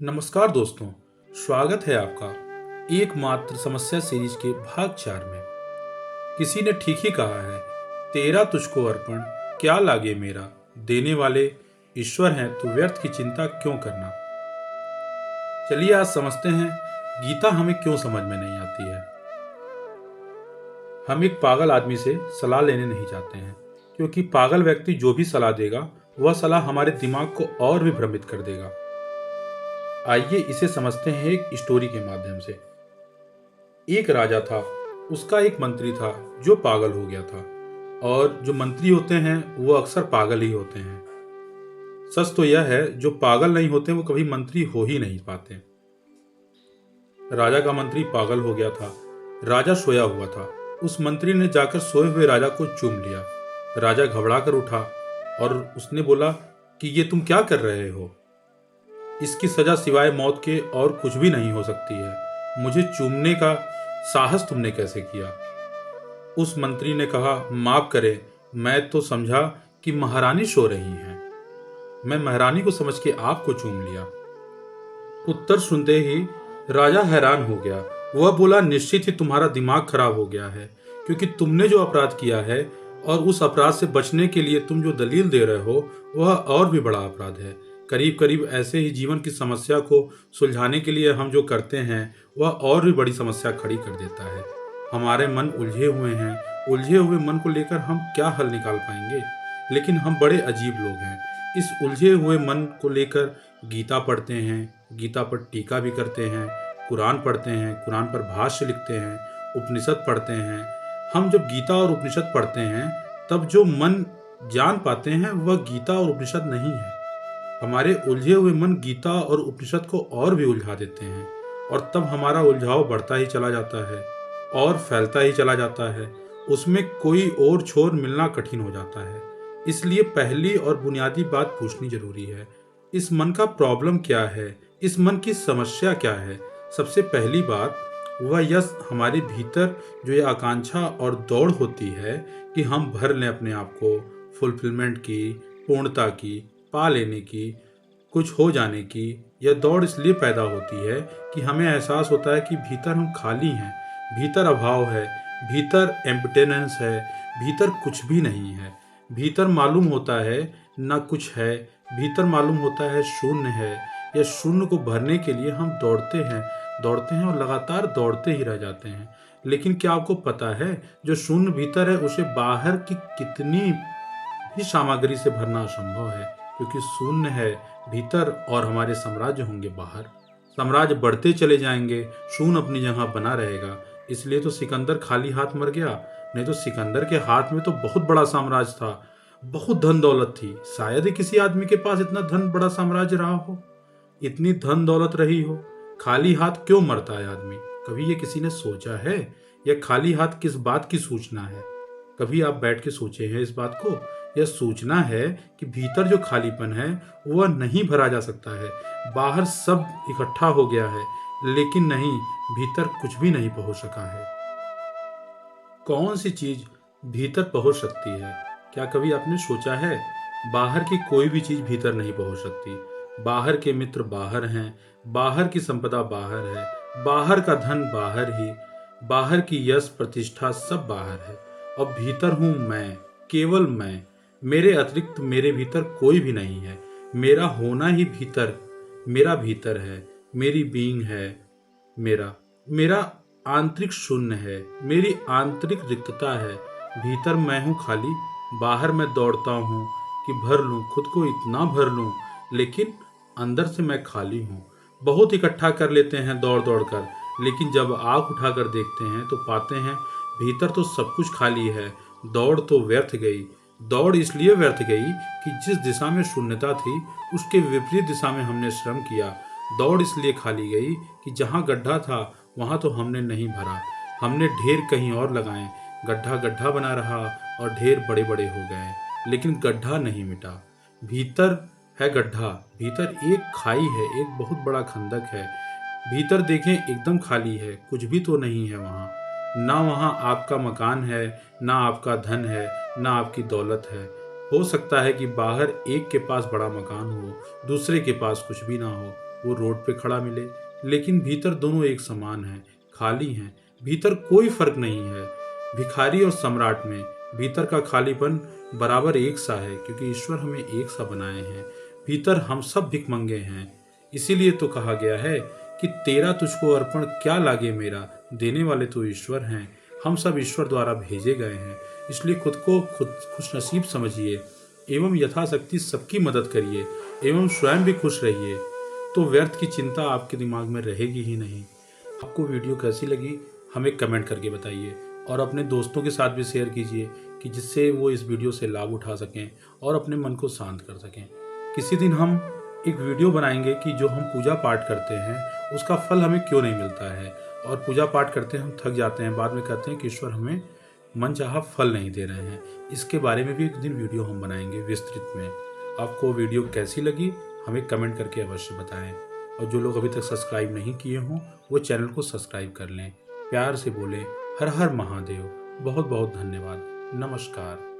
नमस्कार दोस्तों, स्वागत है आपका एकमात्र समस्या सीरीज के भाग 4 में। किसी ने ठीक ही कहा है, तेरा तुझको अर्पण क्या लागे मेरा, देने वाले ईश्वर हैं तो व्यर्थ की चिंता क्यों करना। चलिए आज समझते हैं गीता हमें क्यों समझ में नहीं आती है। हम एक पागल आदमी से सलाह लेने नहीं जाते हैं, क्योंकि पागल व्यक्ति जो भी सलाह देगा वह सलाह हमारे दिमाग को और भी भ्रमित कर देगा। आइए इसे समझते हैं एक स्टोरी के माध्यम से। एक राजा था, उसका एक मंत्री था जो पागल हो गया था। और जो मंत्री होते हैं वो अक्सर पागल ही होते हैं। सच तो यह है, जो पागल नहीं होते वो कभी मंत्री हो ही नहीं पाते। राजा का मंत्री पागल हो गया था। राजा सोया हुआ था। उस मंत्री ने जाकर सोए हुए राजा को चूम लिया। राजा घबरा कर उठा और उसने बोला कि ये तुम क्या कर रहे हो। इसकी सजा सिवाय मौत के और कुछ भी नहीं हो सकती है। मुझे चूमने का साहस तुमने कैसे किया। उस मंत्री ने कहा, माफ करें, मैं तो समझा कि महारानी सो रही हैं। मैं महारानी को समझ के आपको चूम लिया। उत्तर सुनते ही राजा हैरान हो गया। वह बोला, निश्चित ही तुम्हारा दिमाग खराब हो गया है, क्योंकि तुमने जो अपराध किया है और उस अपराध से बचने के लिए तुम जो दलील दे रहे हो वह और भी बड़ा अपराध है। करीब करीब ऐसे ही जीवन की समस्या को सुलझाने के लिए हम जो करते हैं वह और भी बड़ी समस्या खड़ी कर देता है। हमारे मन उलझे हुए हैं। उलझे हुए मन को लेकर हम क्या हल निकाल पाएंगे। लेकिन हम बड़े अजीब लोग हैं। इस उलझे हुए मन को लेकर गीता पढ़ते हैं, गीता पर टीका भी करते हैं, कुरान पढ़ते हैं, कुरान पर भाष्य लिखते हैं, उपनिषद पढ़ते हैं। हम जब गीता और उपनिषद पढ़ते हैं तब जो मन जान पाते हैं वह गीता और उपनिषद नहीं है। हमारे उलझे हुए मन गीता और उपनिषद को और भी उलझा देते हैं, और तब हमारा उलझाव बढ़ता ही चला जाता है और फैलता ही चला जाता है। उसमें कोई और छोर मिलना कठिन हो जाता है। इसलिए पहली और बुनियादी बात पूछनी जरूरी है, इस मन का प्रॉब्लम क्या है, इस मन की समस्या क्या है। सबसे पहली बात वह यह हमारे भीतर जो ये आकांक्षा और दौड़ होती है कि हम भर लें अपने आप को, फुलफिलमेंट की, पूर्णता की, पा लेने की, कुछ हो जाने की। यह दौड़ इसलिए पैदा होती है कि हमें एहसास होता है कि भीतर हम खाली हैं, भीतर अभाव है, भीतर एम्प्टीनेंस है, भीतर कुछ भी नहीं है। भीतर मालूम होता है ना कुछ है, भीतर मालूम होता है शून्य है। यह शून्य को भरने के लिए हम दौड़ते हैं और लगातार दौड़ते ही रह जाते हैं। लेकिन क्या आपको पता है, जो शून्य भीतर है उसे बाहर की कितनी भी सामग्री से भरना असंभव है, क्योंकि शून्य है भीतर और हमारे साम्राज्य होंगे बाहर। साम्राज्य बढ़ते चले जाएंगे, शून्य अपनी जगह बना रहेगा। इसलिए तो सिकंदर खाली हाथ मर गया। नहीं तो सिकंदर के हाथ में तो बहुत बड़ा साम्राज्य था, बहुत धन दौलत थी। शायद ही किसी आदमी के पास इतना धन बड़ा साम्राज्य रहा हो, इतनी धन दौलत रही हो। खाली हाथ क्यों मरता है आदमी, कभी ये किसी ने सोचा है? यह खाली हाथ किस बात की सूचना है? कभी आप बैठ के सोचे हैं इस बात को? यह सूचना है कि भीतर जो खालीपन है वह नहीं भरा जा सकता है। बाहर सब इकट्ठा हो गया है, लेकिन नहीं, भीतर कुछ भी नहीं पहुंच सका है। कौन सी चीज भीतर पहुंच सकती है? क्या कभी आपने सोचा है? बाहर की कोई भी चीज भीतर नहीं पहुंच सकती। बाहर के मित्र बाहर हैं, बाहर की संपदा बाहर है, बाहर का धन बाहर ही, बाहर की यश प्रतिष्ठा सब बाहर है। और भीतर हूं मैं, केवल मैं। मेरे अतिरिक्त मेरे भीतर कोई भी नहीं है। मेरा होना ही भीतर, मेरा भीतर है, मेरी बीइंग है। मेरा मेरा आंतरिक शून्य है, मेरी आंतरिक रिक्तता है। भीतर मैं हूँ खाली, बाहर मैं दौड़ता हूँ कि भर लूँ, खुद को इतना भर लूँ, लेकिन अंदर से मैं खाली हूँ। बहुत इकट्ठा कर लेते हैं दौड़ दौड़ कर, लेकिन जब आँख उठाकर देखते हैं तो पाते हैं भीतर तो सब कुछ खाली है। दौड़ तो व्यर्थ गई। दौड़ इसलिए व्यर्थ गई कि जिस दिशा में शून्यता थी उसके विपरीत दिशा में हमने श्रम किया। दौड़ इसलिए खाली गई कि जहाँ गड्ढा था वहाँ तो हमने नहीं भरा, हमने ढेर कहीं और लगाए। गड्ढा गड्ढा बना रहा और ढेर बड़े बड़े हो गए, लेकिन गड्ढा नहीं मिटा। भीतर है गड्ढा, भीतर एक खाई है, एक बहुत बड़ा खंदक है। भीतर देखें एकदम खाली है, कुछ भी तो नहीं है वहाँ। ना वहाँ आपका मकान है, ना आपका धन है, ना आपकी दौलत है। हो सकता है कि बाहर एक के पास बड़ा मकान हो, दूसरे के पास कुछ भी ना हो। वो रोड पे खड़ा मिले, लेकिन भीतर दोनों एक समान हैं, खाली हैं, भीतर कोई फर्क नहीं है। भिखारी और सम्राट में भीतर का खालीपन बराबर एक सा है, क्योंकि ईश्वर हमें एक सा बनाए हैं। भीतर हम सब भिखमंगे हैं। इसीलिए तो कहा गया है कि तेरा तुझको अर्पण क्या लागे मेरा, देने वाले तो ईश्वर हैं। हम सब ईश्वर द्वारा भेजे गए हैं, इसलिए खुद को खुद खुशनसीब समझिए एवं यथाशक्ति सबकी मदद करिए एवं स्वयं भी खुश रहिए, तो व्यर्थ की चिंता आपके दिमाग में रहेगी ही नहीं। आपको वीडियो कैसी लगी हमें कमेंट करके बताइए और अपने दोस्तों के साथ भी शेयर कीजिए कि जिससे वो इस वीडियो से लाभ उठा सकें और अपने मन को शांत कर सकें। किसी दिन हम एक वीडियो बनाएंगे कि जो हम पूजा पाठ करते हैं उसका फल हमें क्यों नहीं मिलता है, और पूजा पाठ करते हैं हम थक जाते हैं, बाद में कहते हैं कि ईश्वर हमें मनचाहा फल नहीं दे रहे हैं। इसके बारे में भी एक दिन वीडियो हम बनाएंगे विस्तृत में। आपको वीडियो कैसी लगी हमें कमेंट करके अवश्य बताएं, और जो लोग अभी तक सब्सक्राइब नहीं किए हों वो चैनल को सब्सक्राइब कर लें। प्यार से बोलें हर हर महादेव। बहुत बहुत धन्यवाद। नमस्कार।